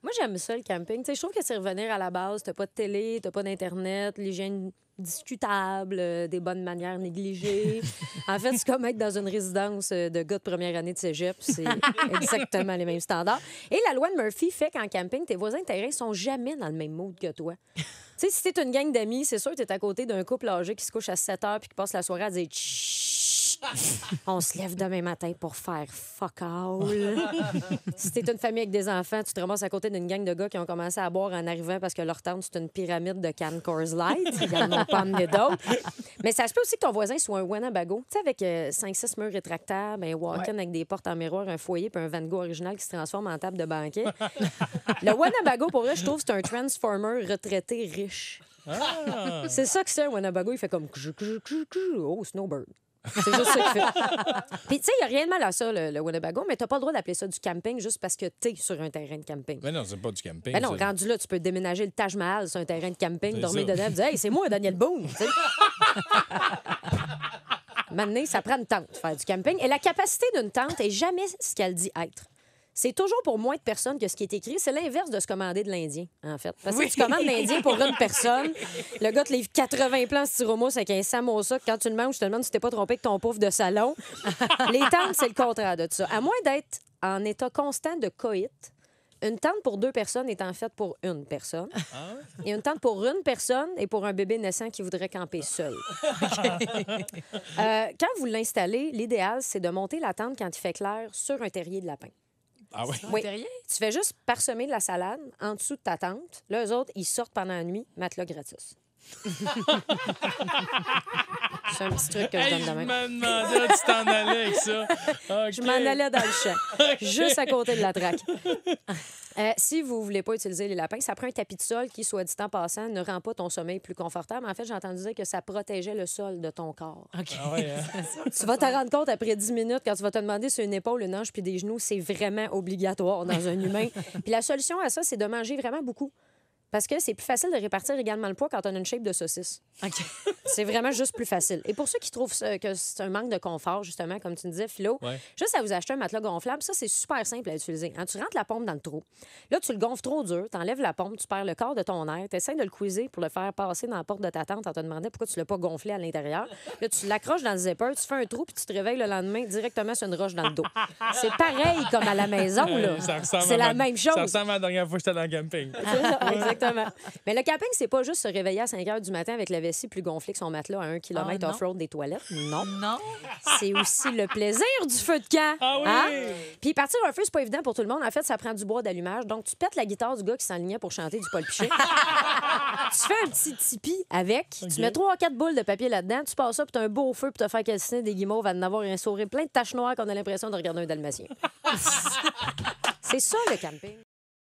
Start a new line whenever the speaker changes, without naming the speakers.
Moi, j'aime ça, le camping. Tu sais, je trouve que c'est revenir à la base. T'as pas de télé, t'as pas d'Internet, l'hygiène discutable, des bonnes manières négligées. En fait, c'est comme être dans une résidence de gars de première année de cégep. C'est exactement les mêmes standards. Et la loi de Murphy fait qu'en camping, tes voisins de terrain sont jamais dans le même mood que toi. Tu sais, si t'es une gang d'amis, c'est sûr que t'es à côté d'un couple âgé qui se couche à 7 heures puis qui passe la soirée à dire chut. On se lève demain matin pour faire fuck all. Si t'es une famille avec des enfants, tu te ramasses à côté d'une gang de gars qui ont commencé à boire en arrivant parce que leur tente, c'est une pyramide de cannes Coors Light. Ils n'en ont pas amené d'autres. Mais ça se peut aussi que ton voisin soit un Winnebago. Tu sais, avec 5-6 murs rétractables, un walk-in avec des portes en miroir, un foyer puis un Van Gogh original qui se transforme en table de banquet. Le Winnebago, pour vrai, je trouve que c'est un Transformer retraité riche.
Ah!
C'est ça que c'est, un Winnebago. Il fait comme... Oh, Snowbird. C'est juste ça qu'il fait. Puis, tu sais, il n'y a rien de mal à ça, le Winnebago, mais tu n'as pas le droit d'appeler ça du camping juste parce que tu es sur un terrain de camping.
Mais non, c'est pas du camping.
Ben non,
ça.
rendu là, tu peux déménager le Taj Mahal sur un terrain de camping,
C'est
dormir
ça.
dedans et dire Hey, c'est moi, Daniel Boone. Tu sais. Maintenant, ça prend une tente, faire du camping. Et la capacité d'une tente est jamais ce qu'elle dit être. C'est toujours pour moins de personnes que ce qui est écrit. C'est l'inverse de se commander de l'Indien, en fait. Parce que tu commandes l'Indien pour une personne. Le gars te livre 80 plans styromousse avec un samosa. Quand tu le manges, tu te demandes si tu t'es pas trompé avec ton pauvre de salon. Les tentes, c'est le contraire de ça. À moins d'être en état constant de coït, une tente pour 2 personnes est en fait pour une personne. Et une tente pour une personne est pour un bébé naissant qui voudrait camper seul. Quand vous l'installez, l'idéal, c'est de monter la tente quand il fait clair sur un terrier de lapin.
Ah oui?
Oui. Tu fais juste parsemer de la salade en dessous de ta tente. Là, eux autres, ils sortent pendant la nuit, matelas gratis. C'est un petit truc que je donne
Je
demain.
me demandais où tu t'en allais avec ça. OK.
Je m'en allais dans le champ, juste à côté de la traque. Si vous ne voulez pas utiliser les lapins, ça prend un tapis de sol qui, soit dit en passant, ne rend pas ton sommeil plus confortable. En fait, j'ai entendu dire que ça protégeait le sol de ton corps.
Ah ouais, hein?
Tu vas t'en rendre compte après 10 minutes quand tu vas te demander si une épaule, une hanche puis des genoux, c'est vraiment obligatoire dans un humain. Puis la solution à ça, c'est de manger vraiment beaucoup. Parce que c'est plus facile de répartir également le poids quand on a une shape de saucisse. C'est vraiment juste plus facile. Et pour ceux qui trouvent que c'est un manque de confort, justement, comme tu me disais, Philo, juste à vous acheter un matelas gonflable, ça, c'est super simple à utiliser. Hein, tu rentres la pompe dans le trou. Là, tu le gonfles trop dur, tu enlèves la pompe, tu perds le corps de ton air, tu essaies de le quizer pour le faire passer dans la porte de ta tente en te demandant pourquoi tu l'as pas gonflé à l'intérieur. Là, tu l'accroches dans le zipper, tu fais un trou, puis tu te réveilles le lendemain directement sur une roche dans le dos. C'est pareil comme à la maison, là. C'est la même chose.
Ça ressemble à la dernière fois que j'étais dans le camping.
C'est ça, exactement. Mais le camping, c'est pas juste se réveiller à 5 h du matin avec la vessie plus gonflée que son matelas à 1 km
non.
off-road des toilettes. Non.
Non.
C'est aussi le plaisir du feu de camp.
Ah oui!
Hein? Puis partir un feu, c'est pas évident pour tout le monde. En fait, ça prend du bois d'allumage. Donc, tu pètes la guitare du gars qui s'enlignait pour chanter du Paul Pichet. Tu fais un petit tipi avec. Tu mets 3-4 boules de papier là-dedans. Tu passes ça, puis t'as un beau feu pour te faire calciner des guimauves, va en avoir un sourire plein de taches noires qu'on a l'impression de regarder un dalmatien. C'est ça, le camping.